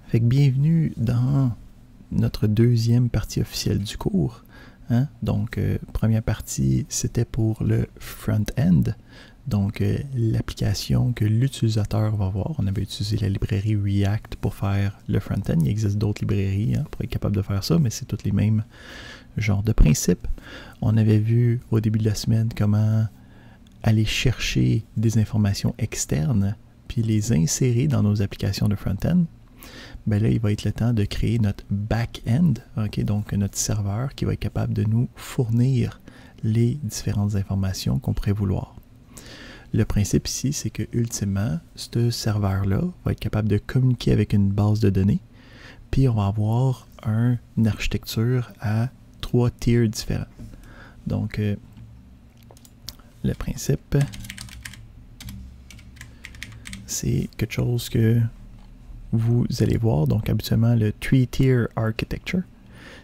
Fait que bienvenue dans notre deuxième partie officielle du cours. Donc, première partie, c'était pour le front-end. Donc, l'application que l'utilisateur va voir. On avait utilisé la librairie React pour faire le front-end. Il existe d'autres librairies pour être capable de faire ça, mais c'est tous les mêmes genres de principes. On avait vu au début de la semaine comment aller chercher des informations externes puis les insérer dans nos applications de front-end. Ben là, il va être le temps de créer notre back-end, donc notre serveur qui va être capable de nous fournir les différentes informations qu'on pourrait vouloir. Le principe ici, c'est que ultimement, ce serveur-là va être capable de communiquer avec une base de données, puis on va avoir une architecture à 3 tiers différents. Donc, le principe, c'est quelque chose que vous allez voir. Donc, habituellement, le 3-tier architecture,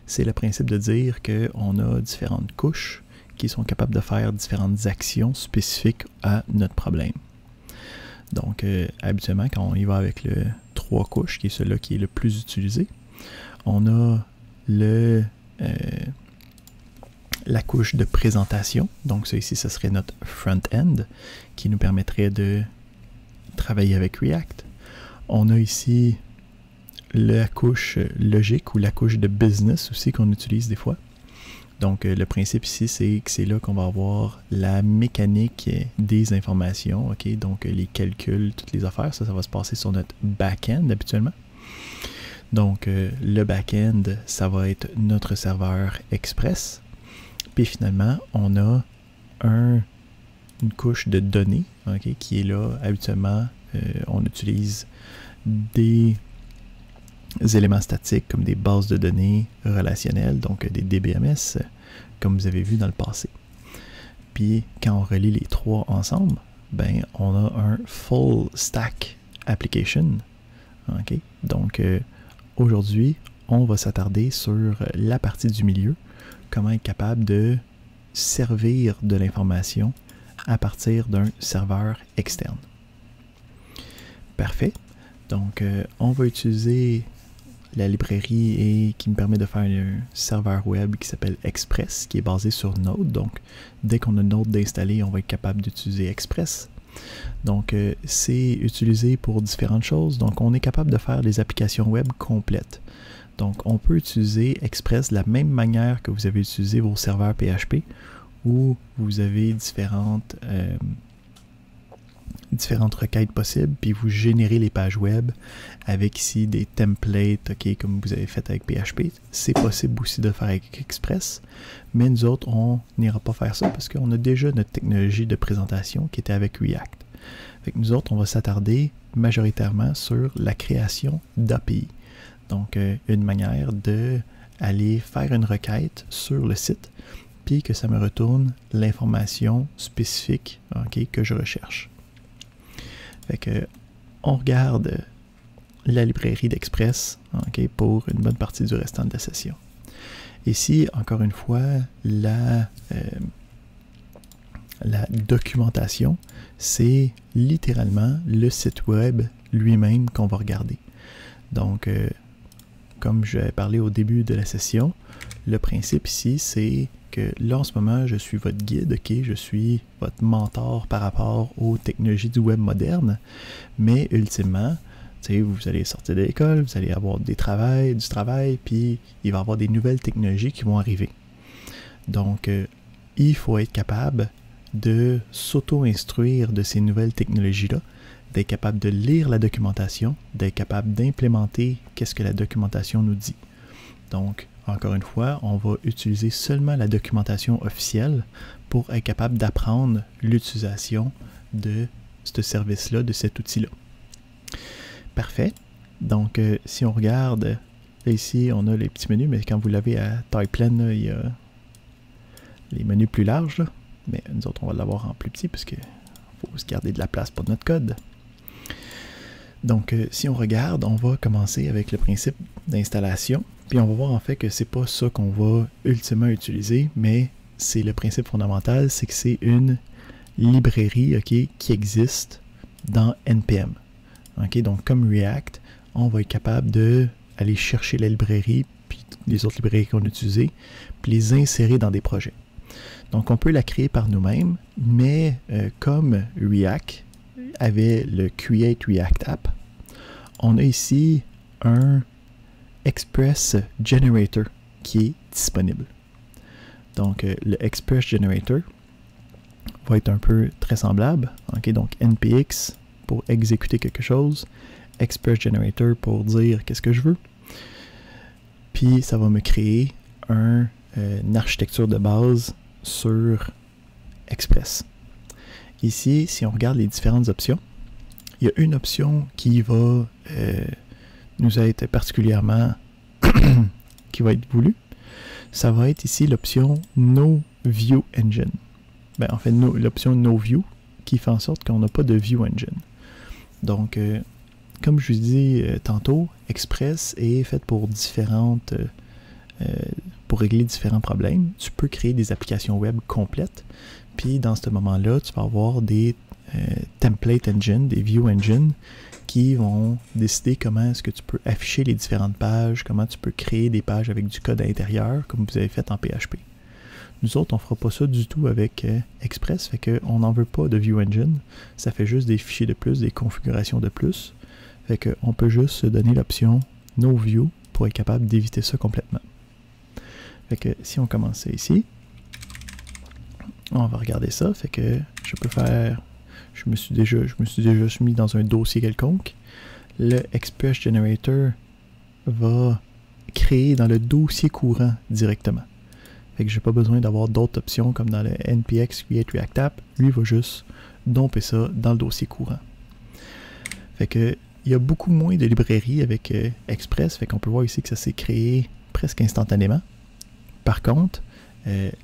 c'est le principe de dire qu'on a différentes couches qui sont capables de faire différentes actions spécifiques à notre problème. Donc, habituellement, quand on y va avec le 3 couches, qui est celui-là qui est le plus utilisé, on a la couche de présentation. Donc, ça ici, ce serait notre front-end qui nous permettrait de travailler avec React. On a ici la couche logique ou la couche de business aussi qu'on utilise des fois. Donc, le principe ici, c'est que c'est là qu'on va avoir la mécanique des informations, donc les calculs, toutes les affaires, ça va se passer sur notre back-end habituellement. Donc, le back-end, ça va être notre serveur Express. Puis finalement, on a une couche de données, qui est là habituellement. On utilise des éléments statiques comme des bases de données relationnelles, donc des DBMS, comme vous avez vu dans le passé. Puis quand on relie les trois ensemble, ben on a un full stack application. Donc aujourd'hui, on va s'attarder sur la partie du milieu, comment être capable de servir de l'information à partir d'un serveur externe. Parfait. Donc, on va utiliser la librairie qui me permet de faire un serveur web qui s'appelle Express, qui est basé sur Node. Donc, dès qu'on a Node d'installer, on va être capable d'utiliser Express. Donc, c'est utilisé pour différentes choses. Donc, on est capable de faire des applications web complètes. Donc, on peut utiliser Express de la même manière que vous avez utilisé vos serveurs PHP, où vous avez différentes requêtes possibles, puis vous générez les pages web avec ici des templates, comme vous avez fait avec PHP. C'est possible aussi de faire avec Express, mais nous autres, on n'ira pas faire ça parce qu'on a déjà notre technologie de présentation qui était avec React. Fait que nous autres, on va s'attarder majoritairement sur la création d'API. Donc, une manière d'aller faire une requête sur le site, puis que ça me retourne l'information spécifique que je recherche. Fait que on regarde la librairie d'Express pour une bonne partie du restant de la session. Ici, encore une fois, la documentation, c'est littéralement le site web lui-même qu'on va regarder. Donc, comme j'avais parlé au début de la session, le principe ici, c'est que là, en ce moment, je suis votre guide, je suis votre mentor par rapport aux technologies du web moderne, mais ultimement, vous allez sortir de l'école, vous allez avoir du travail, puis il va y avoir des nouvelles technologies qui vont arriver. Donc, il faut être capable de s'auto-instruire de ces nouvelles technologies-là, d'être capable de lire la documentation, d'être capable d'implémenter qu'est-ce que la documentation nous dit. Donc, encore une fois, on va utiliser seulement la documentation officielle pour être capable d'apprendre l'utilisation de ce service-là, de cet outil-là. Parfait. Donc, si on regarde, là, ici, on a les petits menus, mais quand vous l'avez à taille pleine, là, il y a les menus plus larges. Là. Mais nous autres, on va l'avoir en plus petit parce qu'il faut se garder de la place pour notre code. Donc, si on regarde, on va commencer avec le principe d'installation. Puis on va voir en fait que c'est pas ça qu'on va ultimement utiliser, mais c'est le principe fondamental, c'est que c'est une librairie qui existe dans NPM. Donc comme React, on va être capable d'aller chercher la librairie, puis les autres librairies qu'on a utilisées, puis les insérer dans des projets. Donc, on peut la créer par nous-mêmes, mais comme React avait le Create React App, on a ici un Express Generator qui est disponible. Donc, le Express Generator va être un peu très semblable. Okay? Donc, NPX pour exécuter quelque chose, Express Generator pour dire qu'est-ce que je veux. Puis, ça va me créer une architecture de base sur Express. Ici, si on regarde les différentes options, il y a une option qui va nous être particulièrement qui va être voulue. Ça va être ici l'option No View Engine. Ben, en fait, l'option No View qui fait en sorte qu'on n'a pas de View Engine. Donc, comme je vous dis tantôt, Express est fait pour pour régler différents problèmes. Tu peux créer des applications web complètes. Puis, dans ce moment-là, tu vas avoir des template engine, des view engine qui vont décider comment est-ce que tu peux afficher les différentes pages, comment tu peux créer des pages avec du code à l'intérieur, comme vous avez fait en PHP. Nous autres, on ne fera pas ça du tout avec Express, fait qu'on n'en veut pas de view engine. Ça fait juste des fichiers de plus, des configurations de plus. Fait qu'on peut juste se donner l'option No View pour être capable d'éviter ça complètement. Fait que si on commence ça ici, on va regarder ça. Fait que je peux faire... Je me suis déjà mis dans un dossier quelconque. Le Express Generator va créer dans le dossier courant directement. Fait que j'ai pas besoin d'avoir d'autres options comme dans le NPX Create React App. Lui va juste domper ça dans le dossier courant. Fait que il y a beaucoup moins de librairies avec Express. Fait qu'on peut voir ici que ça s'est créé presque instantanément. Par contre,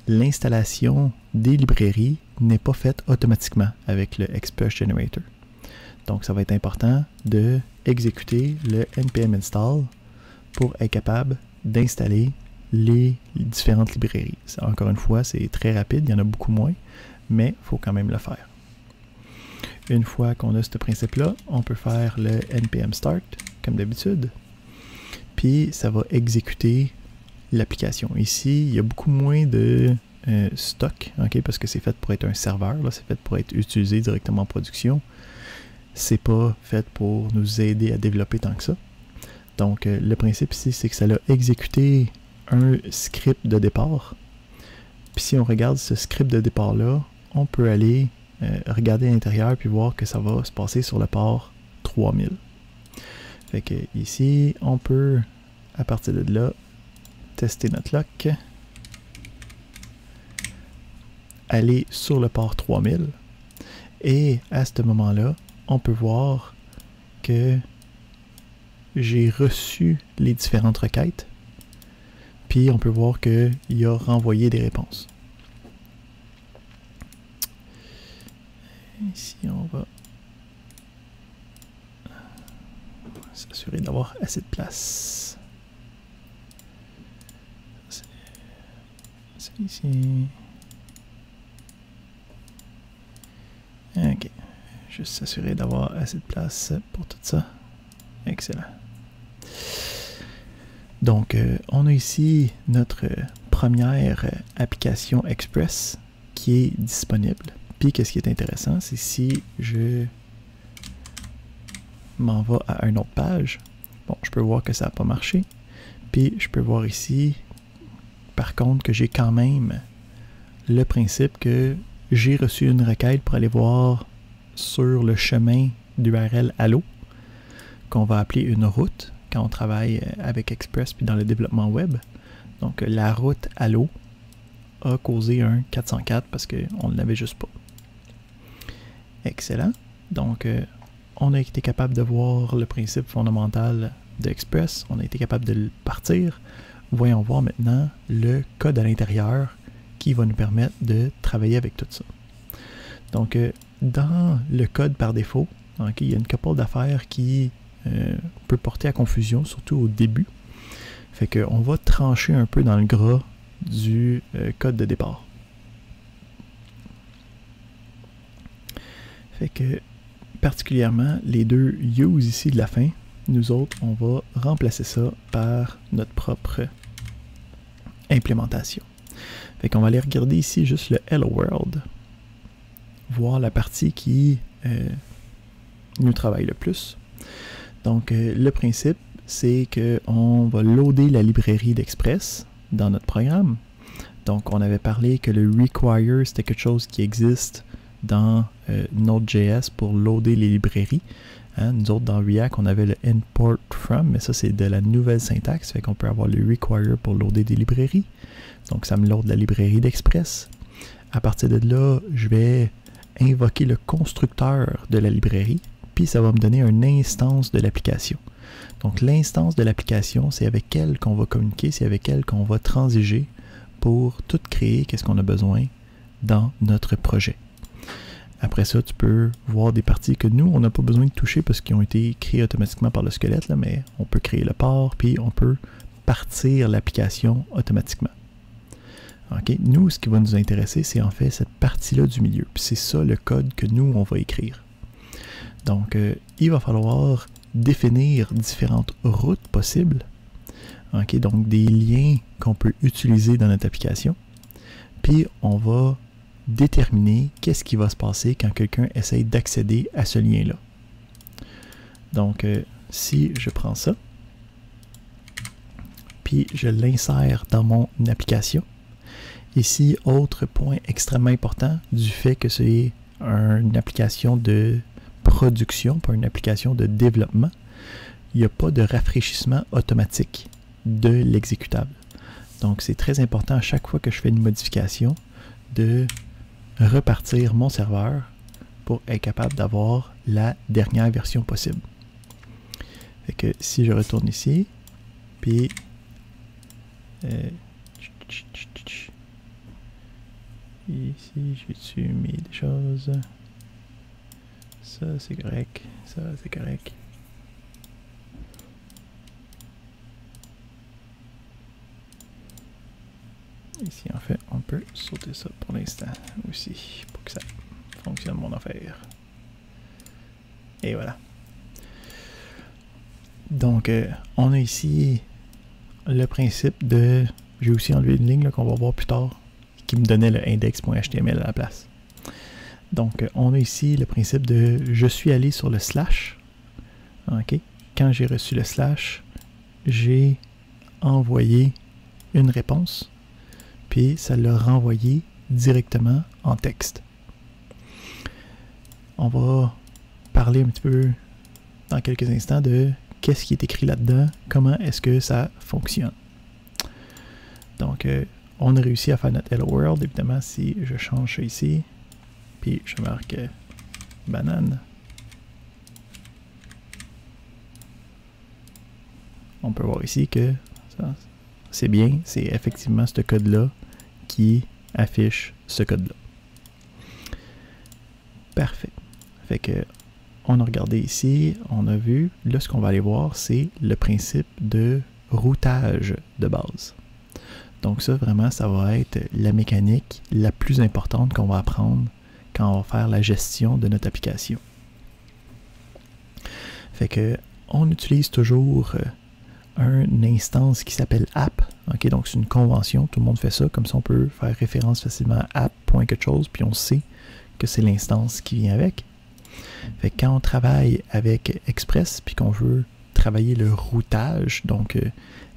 l'installation des librairies n'est pas faite automatiquement avec le Express Generator. Donc, ça va être important de exécuter le npm install pour être capable d'installer les différentes librairies. Encore une fois, c'est très rapide, il y en a beaucoup moins, mais il faut quand même le faire. Une fois qu'on a ce principe-là, on peut faire le npm start, comme d'habitude, puis ça va exécuter l'application. Ici, il y a beaucoup moins de stock, okay, parce que c'est fait pour être un serveur, c'est fait pour être utilisé directement en production. C'est pas fait pour nous aider à développer tant que ça. Donc, le principe ici, c'est que ça a exécuté un script de départ. Puis si on regarde ce script de départ-là, on peut aller regarder à l'intérieur puis voir que ça va se passer sur le port 3000. Fait que ici, on peut, à partir de là, tester notre lock, aller sur le port 3000 et à ce moment-là, on peut voir que j'ai reçu les différentes requêtes puis on peut voir qu'il a renvoyé des réponses. Ici, on va s'assurer d'avoir assez de place. C'est ici. Ok. Juste s'assurer d'avoir assez de place pour tout ça. Excellent. Donc, on a ici notre première application Express qui est disponible. Puis, qu'est-ce qui est intéressant, c'est si je m'en vais à une autre page, bon, je peux voir que ça n'a pas marché. Puis, je peux voir ici, par contre, que j'ai quand même le principe que j'ai reçu une requête pour aller voir sur le chemin d'URL Allo, qu'on va appeler une route quand on travaille avec Express puis dans le développement web. Donc, la route Allo a causé un 404 parce qu'on ne l'avait juste pas. Excellent. Donc, on a été capable de voir le principe fondamental d'Express. On a été capable de le partir. Voyons voir maintenant le code à l'intérieur qui va nous permettre de travailler avec tout ça. Donc, dans le code par défaut, okay, il y a une couple d'affaires qui peut porter à confusion, surtout au début. Fait qu'on va trancher un peu dans le gras du code de départ. Fait que, particulièrement, les deux use ici de la fin, nous autres, on va remplacer ça par notre propre implémentation. Fait qu'on va aller regarder ici juste le Hello World, voir la partie qui nous travaille le plus. Donc, le principe, c'est qu'on va loader la librairie d'Express dans notre programme. Donc, on avait parlé que le require, c'était quelque chose qui existe dans Node.js pour loader les librairies. Hein? Nous autres, dans React, on avait le import from, mais ça, c'est de la nouvelle syntaxe. Fait qu'on peut avoir le require pour loader des librairies. Donc, ça me load la librairie d'Express. À partir de là, je vais invoquer le constructeur de la librairie, puis ça va me donner une instance de l'application. Donc, l'instance de l'application, c'est avec elle qu'on va communiquer, c'est avec elle qu'on va transiger pour tout créer, qu'est-ce qu'on a besoin dans notre projet. Après ça, tu peux voir des parties que nous, on n'a pas besoin de toucher parce qu'ils ont été créés automatiquement par le squelette, là, mais on peut créer le port, puis on peut partir l'application automatiquement. Okay? Nous, ce qui va nous intéresser, c'est en fait cette partie-là du milieu. Puis c'est ça le code que nous, on va écrire. Donc, il va falloir définir différentes routes possibles. Okay? Donc, des liens qu'on peut utiliser dans notre application. Puis, on va déterminer qu'est-ce qui va se passer quand quelqu'un essaye d'accéder à ce lien-là. Donc, si je prends ça, puis je l'insère dans mon application, ici, autre point extrêmement important du fait que c'est une application de production, pas une application de développement, il n'y a pas de rafraîchissement automatique de l'exécutable. Donc, c'est très important à chaque fois que je fais une modification de repartir mon serveur pour être capable d'avoir la dernière version possible. Fait que si je retourne ici, puis ici, j'ai-tu mis des choses? Ça, c'est correct. Ça, c'est correct. Ici, en fait, on peut sauter ça pour l'instant aussi, pour que ça fonctionne mon affaire. Et voilà. Donc, on a ici le principe de... J'ai aussi enlevé une ligne qu'on va voir plus tard, qui me donnait le index.html à la place. Donc, on a ici le principe de « je suis allé sur le slash ». Okay. Quand j'ai reçu le slash, j'ai envoyé une réponse, puis ça l'a renvoyé directement en texte. On va parler un petit peu dans quelques instants de qu'est-ce qui est écrit là-dedans, comment est-ce que ça fonctionne. Donc, on a réussi à faire notre Hello World. Évidemment, si je change ça ici, puis je marque banane, on peut voir ici que c'est bien, c'est effectivement ce code-là qui affiche ce code-là. Parfait. Fait que on a regardé ici, on a vu, là ce qu'on va aller voir, c'est le principe de routage de base. Donc ça, vraiment, ça va être la mécanique la plus importante qu'on va apprendre quand on va faire la gestion de notre application. Fait que on utilise toujours une instance qui s'appelle app. Okay, donc c'est une convention, tout le monde fait ça, comme ça on peut faire référence facilement à app.quelque chose, puis on sait que c'est l'instance qui vient avec. Fait que quand on travaille avec Express, puis qu'on veut travailler le routage, donc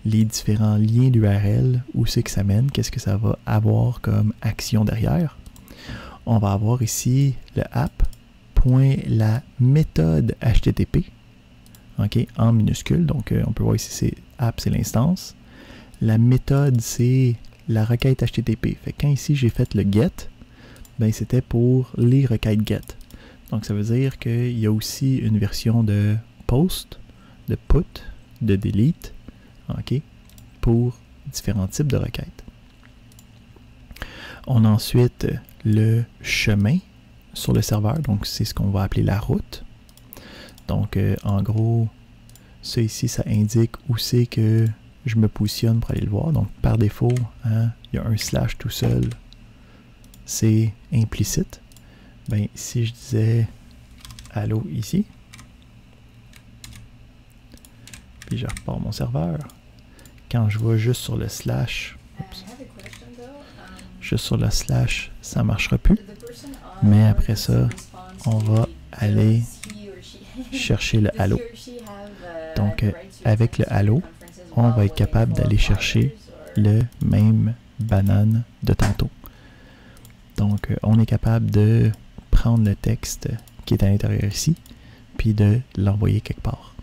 les différents liens d'URL, où c'est que ça mène, qu'est-ce que ça va avoir comme action derrière, on va avoir ici le app.la méthode HTTP, okay, en minuscule, donc on peut voir ici c'est app, c'est l'instance. La méthode, c'est la requête HTTP. Fait que quand ici j'ai fait le get, ben c'était pour les requêtes get. Donc ça veut dire qu'il y a aussi une version de post, de put, de delete, okay, pour différents types de requêtes. On a ensuite le chemin sur le serveur, donc c'est ce qu'on va appeler la route. Donc en gros, ça ici, ça indique où c'est que je me positionne pour aller le voir. Donc par défaut, hein, il y a un slash tout seul, c'est implicite. Ben si je disais allô ici, puis je repars mon serveur. Quand je vais juste sur le slash, juste sur le slash, ça ne marchera plus. Mais après ça, on va aller chercher le halo. Donc, avec le halo, on va être capable d'aller chercher le même banane de tantôt. Donc, on est capable de prendre le texte qui est à l'intérieur ici, puis de l'envoyer quelque part.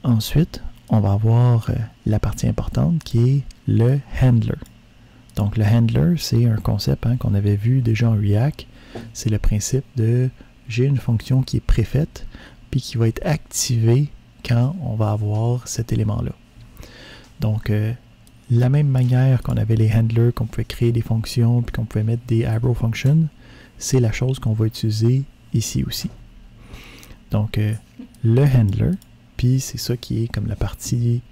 Ensuite, on va avoir la partie importante qui est le handler. Donc, le handler, c'est un concept qu'on avait vu déjà en React. C'est le principe de j'ai une fonction qui est préfaite, puis qui va être activée quand on va avoir cet élément-là. Donc, la même manière qu'on avait les handlers, qu'on pouvait créer des fonctions, puis qu'on pouvait mettre des arrow functions, c'est la chose qu'on va utiliser ici aussi. Donc, le handler, puis c'est ça qui est comme la partie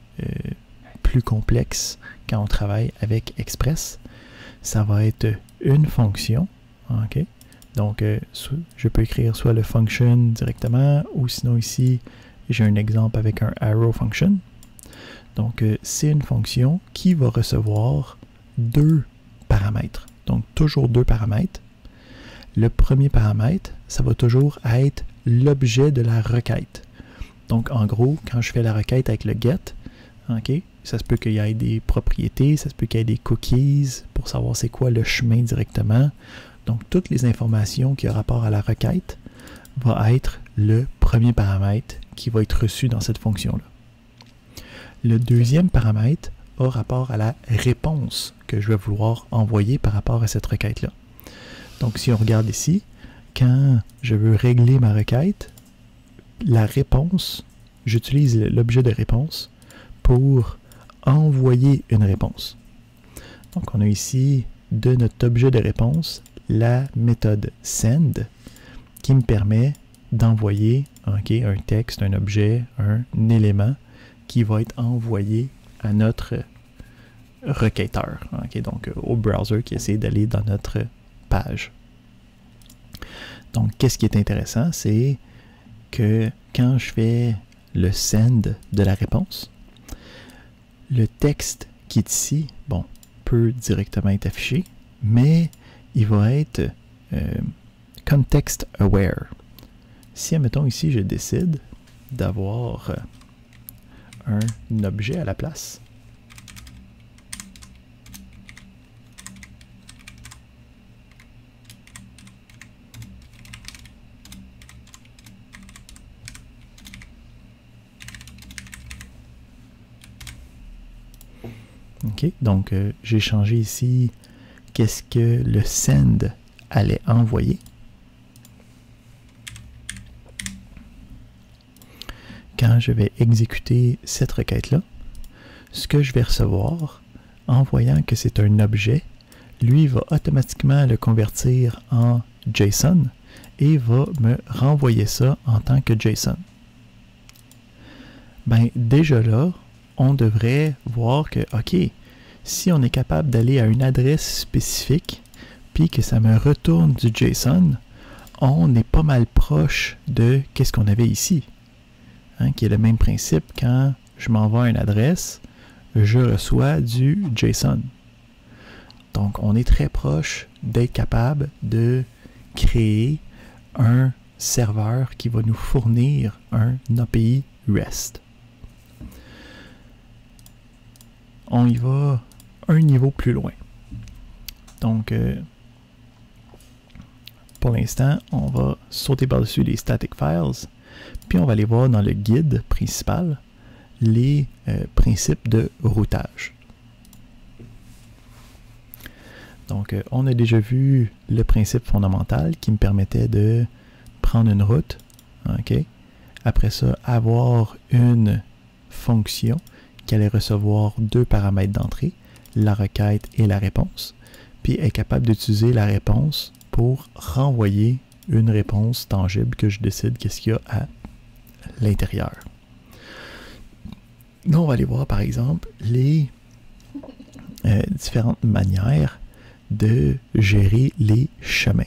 plus complexe quand on travaille avec Express. Ça va être une fonction, ok? Donc, je peux écrire soit le function directement, ou sinon ici, j'ai un exemple avec un arrow function. Donc, c'est une fonction qui va recevoir deux paramètres. Donc, toujours deux paramètres. Le premier paramètre, ça va toujours être l'objet de la requête. Donc, en gros, quand je fais la requête avec le get, ok, ça se peut qu'il y ait des propriétés, ça se peut qu'il y ait des cookies pour savoir c'est quoi le chemin directement. Donc, toutes les informations qui ont rapport à la requête vont être le premier paramètre qui va être reçu dans cette fonction-là. Le deuxième paramètre a rapport à la réponse que je vais vouloir envoyer par rapport à cette requête-là. Donc, si on regarde ici, quand je veux régler ma requête, la réponse, j'utilise l'objet de réponse pour envoyer une réponse. Donc, on a ici de notre objet de réponse la méthode send qui me permet d'envoyer un texte, un objet, un élément qui va être envoyé à notre requêteur, donc au browser qui essaie d'aller dans notre page. Donc, qu'est-ce qui est intéressant, c'est que quand je fais le send de la réponse, le texte qui est ici, bon, peut directement être affiché, mais il va être context aware. Si, admettons, ici, je décide d'avoir un objet à la place, ok, donc j'ai changé ici qu'est-ce que le send allait envoyer. Quand je vais exécuter cette requête-là, ce que je vais recevoir, en voyant que c'est un objet, lui va automatiquement le convertir en JSON et va me renvoyer ça en tant que JSON. Ben, déjà là, on devrait voir que, OK, si on est capable d'aller à une adresse spécifique, puis que ça me retourne du JSON, on est pas mal proche de qu'est-ce qu'on avait ici. Qui est le même principe, quand je m'envoie une adresse, je reçois du JSON. Donc, on est très proche d'être capable de créer un serveur qui va nous fournir un API REST. On y va un niveau plus loin. Donc, pour l'instant, on va sauter par-dessus les static files. Puis on va aller voir dans le guide principal les principes de routage. Donc, on a déjà vu le principe fondamental qui me permettait de prendre une route. Après ça, avoir une fonction qui allait recevoir deux paramètres d'entrée, la requête et la réponse. Puis être capable d'utiliser la réponse pour renvoyer une réponse tangible que je décide qu'est-ce qu'il y a à l'intérieur. Nous, on va aller voir par exemple les différentes manières de gérer les chemins.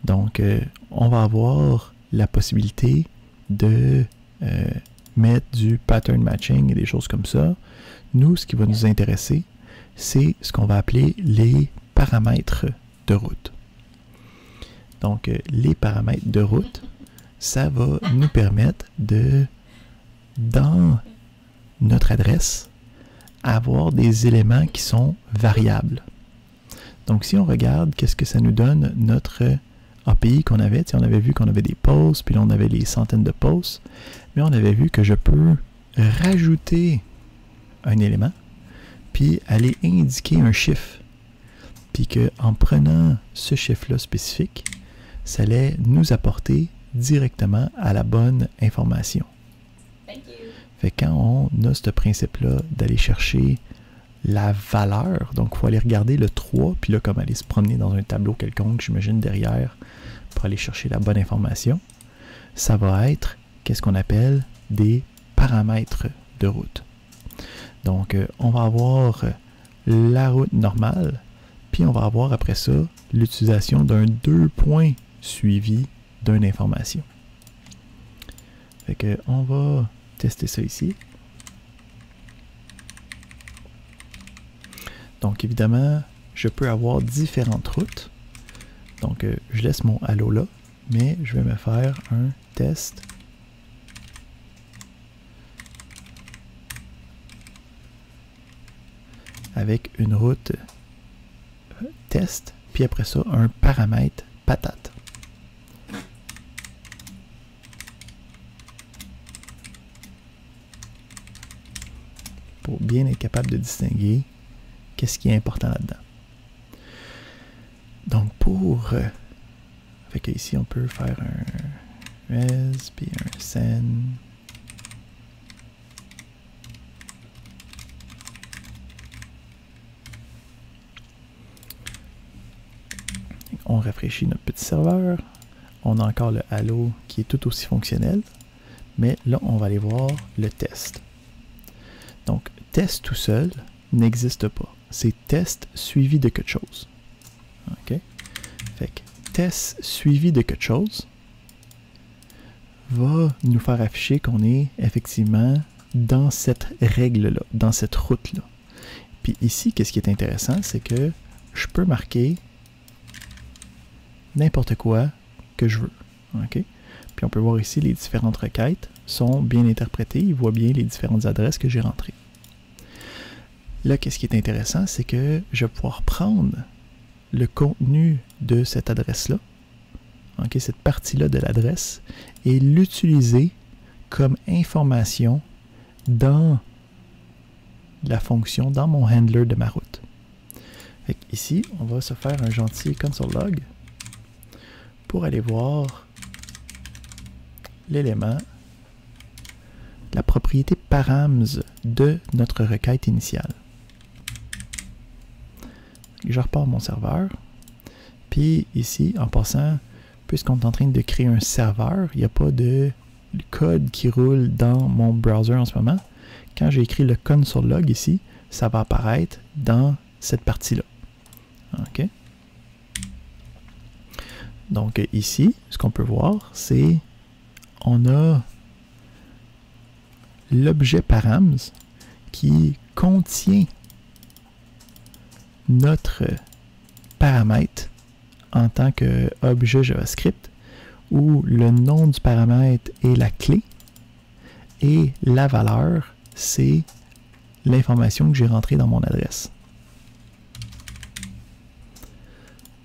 Donc, on va avoir la possibilité de mettre du pattern matching et des choses comme ça. Nous, ce qui va nous intéresser, c'est ce qu'on va appeler les paramètres de route. Donc, les paramètres de route, ça va nous permettre de, dans notre adresse, avoir des éléments qui sont variables. Donc, si on regarde qu'est-ce que ça nous donne, notre API qu'on avait, on avait vu qu'on avait des posts, puis là, on avait les centaines de posts, mais on avait vu que je peux rajouter un élément, puis aller indiquer un chiffre, puis qu'en prenant ce chiffre-là spécifique, ça allait nous apporter directement à la bonne information. Fait que quand on a ce principe-là d'aller chercher la valeur, donc il faut aller regarder le 3, puis là, comme aller se promener dans un tableau quelconque, j'imagine, derrière, pour aller chercher la bonne information, ça va être, qu'est-ce qu'on appelle des paramètres de route. Donc, on va avoir la route normale, puis on va avoir après ça l'utilisation d'un 2 points suivi d'une information. Fait que on va tester ça ici. Donc évidemment, je peux avoir différentes routes. Donc je laisse mon halo là, mais je vais me faire un test avec une route test, puis après ça, un paramètre patate. Pour bien être capable de distinguer qu'est-ce qui est important là-dedans. Donc pour... fait que ici, on peut faire un res, puis un send. On rafraîchit notre petit serveur. On a encore le halo qui est tout aussi fonctionnel. Mais là, on va aller voir le test. Donc, test tout seul n'existe pas. C'est test suivi de quelque chose. OK? Fait que test suivi de quelque chose va nous faire afficher qu'on est effectivement dans cette règle-là, dans cette route-là. Puis ici, qu'est-ce qui est intéressant, c'est que je peux marquer n'importe quoi que je veux. OK? Puis on peut voir ici, les différentes requêtes sont bien interprétées. Il voit bien les différentes adresses que j'ai rentrées. Là, qu'est-ce qui est intéressant, c'est que je vais pouvoir prendre le contenu de cette adresse-là, okay, cette partie-là de l'adresse, et l'utiliser comme information dans la fonction, dans mon handler de ma route. Fait ici, on va se faire un gentil console log pour aller voir l'élément, la propriété params de notre requête initiale. Je repars mon serveur. Puis ici, en passant, puisqu'on est en train de créer un serveur, il n'y a pas de code qui roule dans mon browser en ce moment. Quand j'ai écrit le console log ici, ça va apparaître dans cette partie-là. OK? Donc ici, ce qu'on peut voir, c'est on a l'objet params qui contient notre paramètre en tant qu'objet JavaScript où le nom du paramètre est la clé et la valeur, c'est l'information que j'ai rentrée dans mon adresse.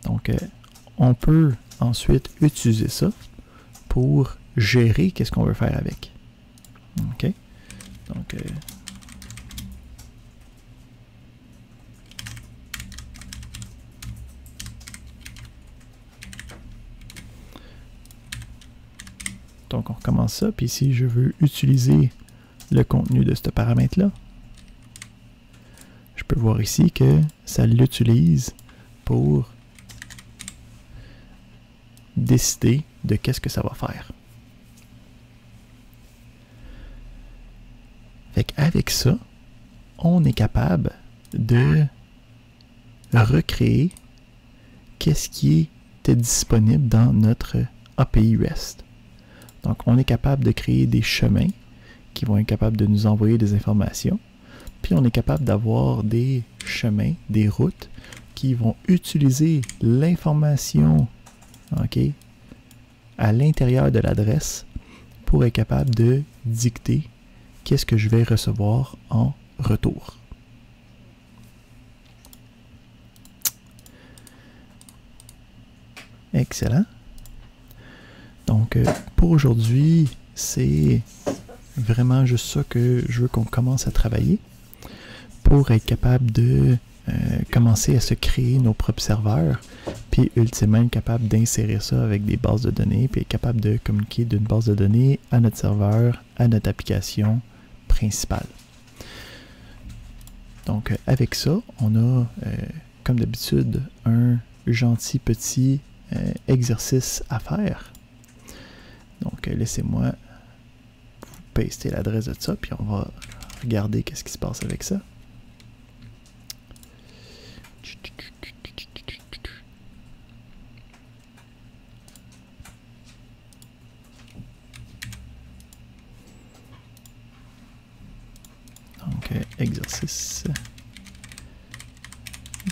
Donc, on peut ensuite utiliser ça pour gérer qu'est-ce qu'on veut faire avec. OK? Donc, on recommence ça, puis ici, je veux utiliser le contenu de ce paramètre-là. Je peux voir ici que ça l'utilise pour décider de qu'est-ce que ça va faire. Fait qu'avec ça, on est capable de recréer qu'est-ce qui était disponible dans notre API REST. Donc, on est capable de créer des chemins qui vont être capables de nous envoyer des informations. Puis, on est capable d'avoir des chemins, des routes qui vont utiliser l'information, OK, à l'intérieur de l'adresse pour être capable de dicter qu'est-ce que je vais recevoir en retour. Excellent. Donc, pour aujourd'hui, c'est vraiment juste ça que je veux qu'on commence à travailler pour être capable de commencer à se créer nos propres serveurs, puis ultimement être capable d'insérer ça avec des bases de données, puis être capable de communiquer d'une base de données à notre serveur, à notre application principale. Donc, avec ça, on a, comme d'habitude, un gentil petit exercice à faire. Donc, laissez-moi vous paster l'adresse de ça, puis on va regarder qu'est-ce qui se passe avec ça. Donc, exercice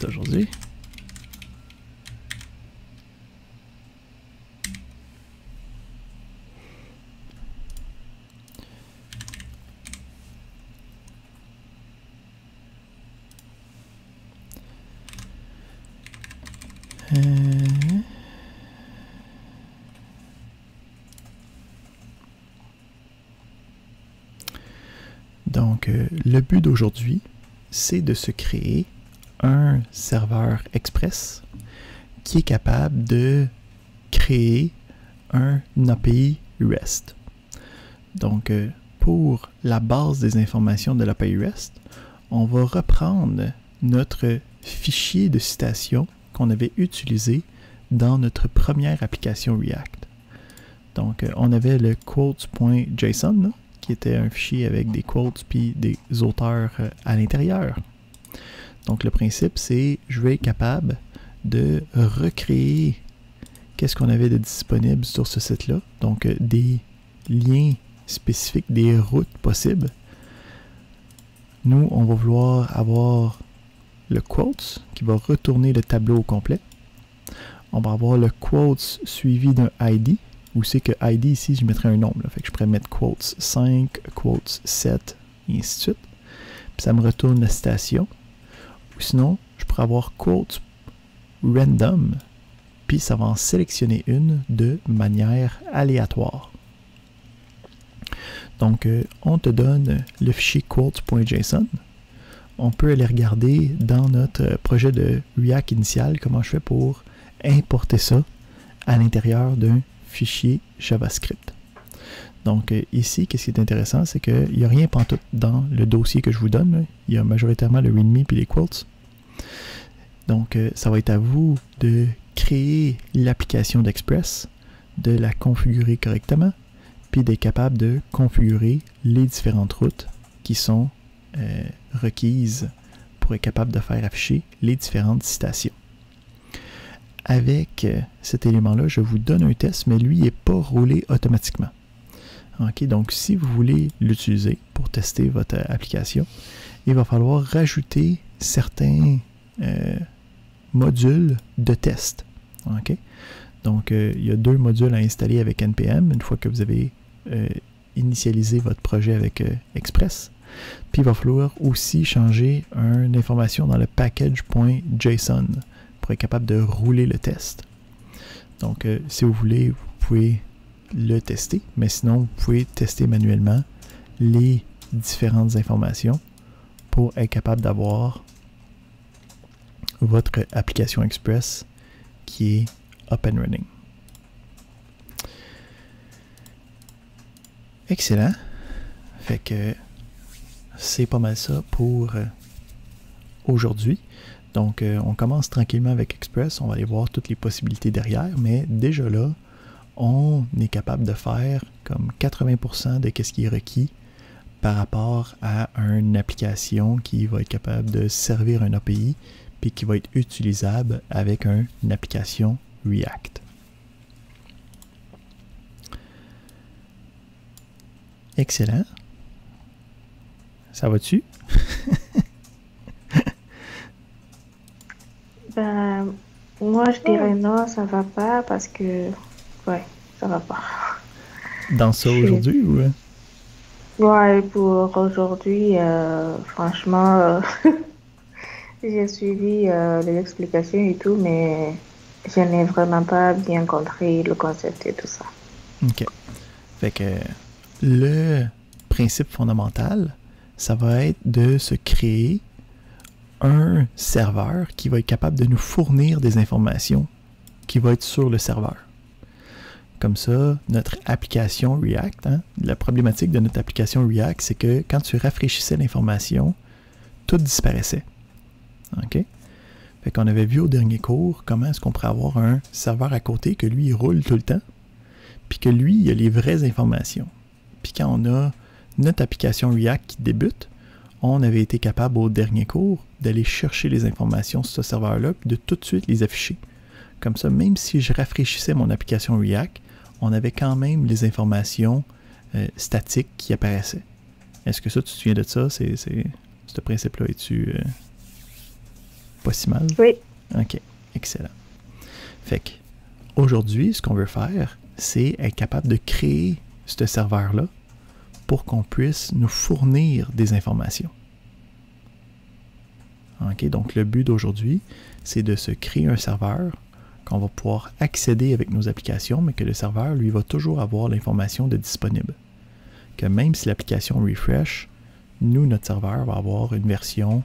d'aujourd'hui. Donc, le but d'aujourd'hui, c'est de se créer un serveur Express qui est capable de créer un API REST. Donc, pour la base des informations de l'API REST, on va reprendre notre fichier de citation qu'on avait utilisé dans notre première application React. Donc, on avait le quotes.json, qui était un fichier avec des quotes puis des auteurs à l'intérieur. Donc, le principe, c'est je vais être capable de recréer qu'est-ce qu'on avait de disponible sur ce site-là. Donc, des liens spécifiques, des routes possibles. Nous, on va vouloir avoir le quotes qui va retourner le tableau au complet. On va avoir le quotes suivi d'un ID, où c'est que ID ici, je mettrais un nombre. Là. Fait que je pourrais mettre quotes 5, quotes 7, et ainsi de suite. Puis ça me retourne la citation. Ou sinon, je pourrais avoir quotes random, puis ça va en sélectionner une de manière aléatoire. Donc, on te donne le fichier quotes.json. On peut aller regarder dans notre projet de React initial comment je fais pour importer ça à l'intérieur d'un fichier JavaScript. Donc ici, qu'est-ce qui est intéressant, c'est qu'il n'y a rien pantoute dans le dossier que je vous donne. Là. Il y a majoritairement le README puis les quotes. Donc ça va être à vous de créer l'application d'Express, de la configurer correctement, puis d'être capable de configurer les différentes routes qui sont requises pour être capable de faire afficher les différentes citations. Avec cet élément-là, je vous donne un test, mais lui, il n'est pas roulé automatiquement. OK, donc si vous voulez l'utiliser pour tester votre application, il va falloir rajouter certains modules de test. OK? Donc, il y a 2 modules à installer avec NPM une fois que vous avez initialisé votre projet avec Express. Puis, il va falloir aussi changer une information dans le package.json pour être capable de rouler le test. Donc, si vous voulez, vous pouvez le tester, mais sinon, vous pouvez tester manuellement les différentes informations pour être capable d'avoir votre application Express qui est up and running. Excellent. Fait que c'est pas mal ça pour aujourd'hui. Donc, on commence tranquillement avec Express. On va aller voir toutes les possibilités derrière, mais déjà là, on est capable de faire comme 80% de ce qui est requis par rapport à une application qui va être capable de servir un API puis qui va être utilisable avec une application React. Excellent. Ça va-tu? Ben, moi, je dirais non, ça va pas parce que, ouais, ça va pas. Dans Je ça suis, aujourd'hui ou... ouais, pour aujourd'hui, franchement, j'ai suivi les explications et tout, mais je n'ai vraiment pas bien compris le concept et tout ça. OK. Fait que le principe fondamental, ça va être de se créer un serveur qui va être capable de nous fournir des informations qui va être sur le serveur. Comme ça, notre application React, la problématique de notre application React, c'est que quand tu rafraîchissais l'information, tout disparaissait. OK? Fait qu'on avait vu au dernier cours comment est-ce qu'on pourrait avoir un serveur à côté que lui, il roule tout le temps, puis que lui, il a les vraies informations. Puis quand on a notre application React qui débute, on avait été capable au dernier cours d'aller chercher les informations sur ce serveur-là, puis de tout de suite les afficher. Comme ça, même si je rafraîchissais mon application React, on avait quand même les informations statiques qui apparaissaient. Est-ce que ça, tu te souviens de ça? Ce principe-là, es-tu pas si mal? Oui. OK, excellent. Fait que aujourd'hui, ce qu'on veut faire, c'est être capable de créer ce serveur-là pour qu'on puisse nous fournir des informations. OK, donc le but d'aujourd'hui, c'est de se créer un serveur qu'on va pouvoir accéder avec nos applications, mais que le serveur, lui, va toujours avoir l'information de disponible. Que même si l'application refresh, nous, notre serveur va avoir une version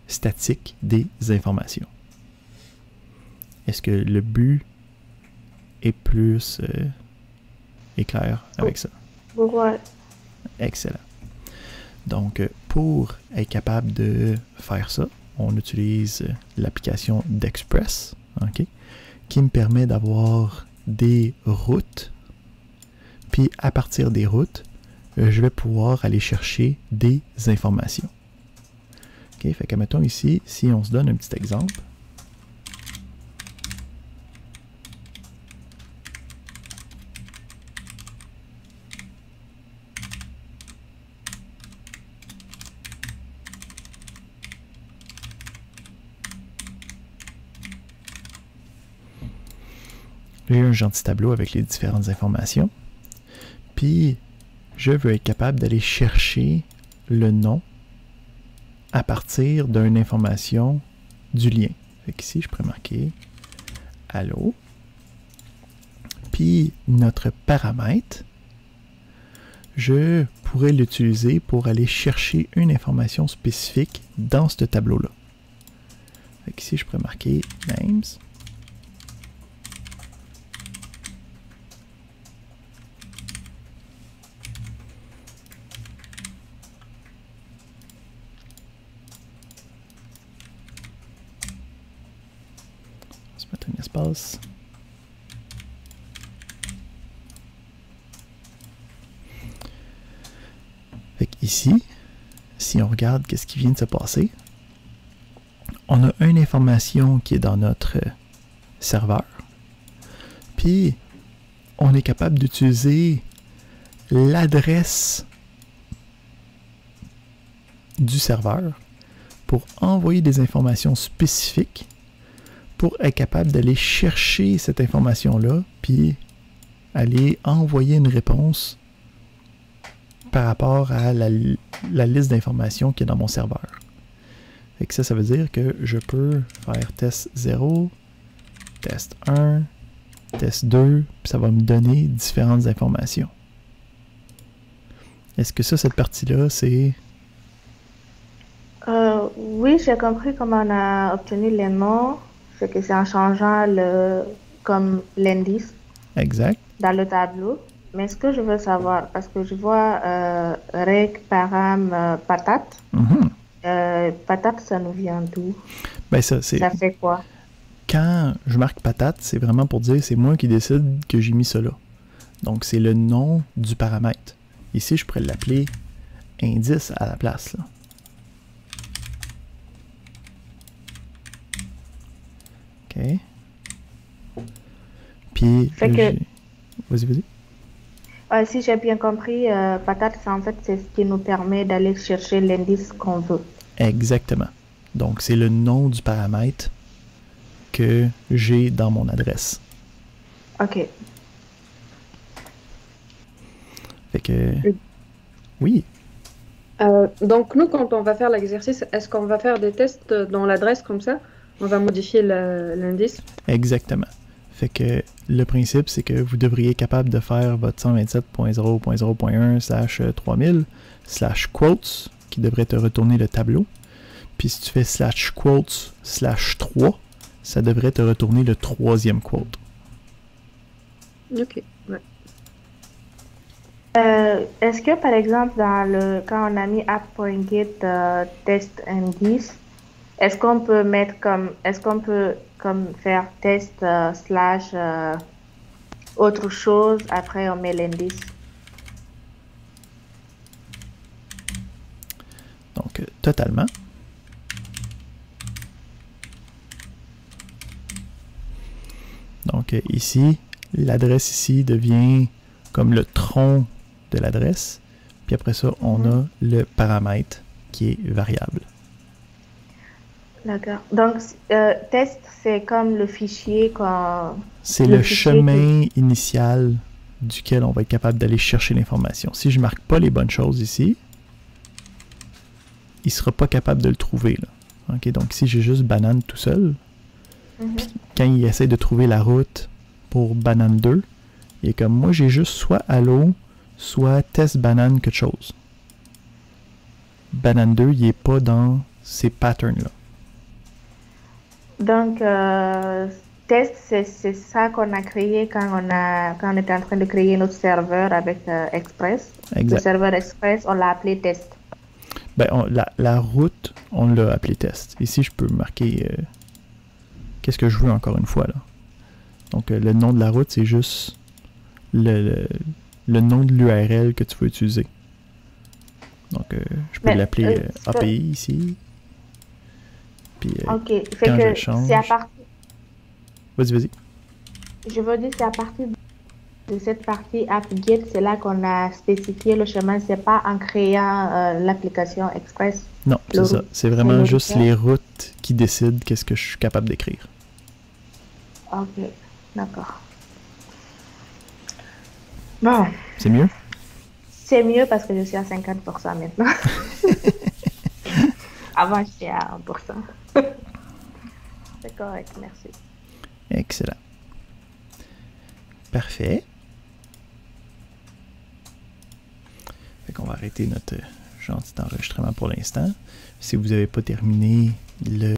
statique des informations. Est-ce que le but est plus clair avec ça? Ouais. Excellent. Donc, pour être capable de faire ça, on utilise l'application d'Express, OK, qui me permet d'avoir des routes. Puis, à partir des routes, je vais pouvoir aller chercher des informations. OK, fait que mettons ici, si on se donne un petit exemple. J'ai un gentil tableau avec les différentes informations. Puis, je veux être capable d'aller chercher le nom à partir d'une information du lien. Fait qu'ici, je pourrais marquer « Allô ». Puis, notre paramètre, je pourrais l'utiliser pour aller chercher une information spécifique dans ce tableau-là. Fait qu'ici, je pourrais marquer « Names ». Un espace. Fait ici, si on regarde qu'est-ce qui vient de se passer, on a une information qui est dans notre serveur, puis on est capable d'utiliser l'adresse du serveur pour envoyer des informations spécifiques pour être capable d'aller chercher cette information-là, puis aller envoyer une réponse par rapport à la liste d'informations qui est dans mon serveur. Fait que ça veut dire que je peux faire test 0, test 1, test 2, puis ça va me donner différentes informations. Est-ce que cette partie-là, c'est... Oui, j'ai compris comment on a obtenu les noms. C'est que c'est en changeant comme l'indice Exact. dans le tableau. Mais ce que je veux savoir, parce que je vois reg, param, patate. Patate, ça nous vient d'où? Ben ça fait quoi? Quand je marque patate, c'est vraiment pour dire c'est moi qui décide que j'ai mis ça là. Donc c'est le nom du paramètre. Ici, je pourrais l'appeler indice à la place, là. OK. Puis, Fait que... Vas-y. Si j'ai bien compris, patate, en fait, c'est ce qui nous permet d'aller chercher l'indice qu'on veut. Exactement. Donc, c'est le nom du paramètre que j'ai dans mon adresse. OK. Fait que... Oui. Donc, nous, quand on va faire l'exercice, est-ce qu'on va faire des tests dans l'adresse comme ça? On va modifier l'indice? Exactement. Fait que le principe, c'est que vous devriez être capable de faire votre 127.0.0.1/3000/quotes, qui devrait te retourner le tableau. Puis si tu fais /quotes/3, ça devrait te retourner le troisième quote. OK, ouais. Est-ce que, par exemple, quand on a mis app.get test indice, est-ce qu'on peut faire test slash autre chose, après on met l'indice? Donc, totalement. Donc, ici, l'adresse ici devient comme le tronc de l'adresse. Puis après ça, on a le paramètre qui est variable. D'accord. Donc, test, c'est comme le fichier qu'on... C'est le chemin initial duquel on va être capable d'aller chercher l'information. Si je ne marque pas les bonnes choses ici, il ne sera pas capable de le trouver, là. Okay, donc ici, j'ai juste banane tout seul. Puis quand il essaie de trouver la route pour banane 2, il est comme moi, j'ai juste soit allo, soit test banane quelque chose. Banane 2, il n'est pas dans ces patterns-là. Donc, test, c'est ça qu'on a créé quand on était en train de créer notre serveur avec Express. Exact. Le serveur Express, on l'a appelé test. Ben, la route, on l'a appelé test. Ici, je peux marquer qu'est-ce que je veux encore une fois, là. Donc, le nom de la route, c'est juste le nom de l'URL que tu veux utiliser. Donc, je peux l'appeler API ici. Puis, OK. Fait quand que je change... c'est à partir... Vas-y. Je veux dire, c'est à partir de cette partie app.get, c'est là qu'on a spécifié le chemin. C'est pas en créant l'application Express. Non, c'est ça. C'est vraiment juste les routes qui décident qu'est-ce que je suis capable d'écrire. OK. D'accord. Bon. C'est mieux? C'est mieux parce que je suis à 50% maintenant. Avant, j'étais à 1%. C'est correct, merci. Excellent. Parfait. Fait qu'on va arrêter notre gentil enregistrement pour l'instant. Si vous n'avez pas terminé le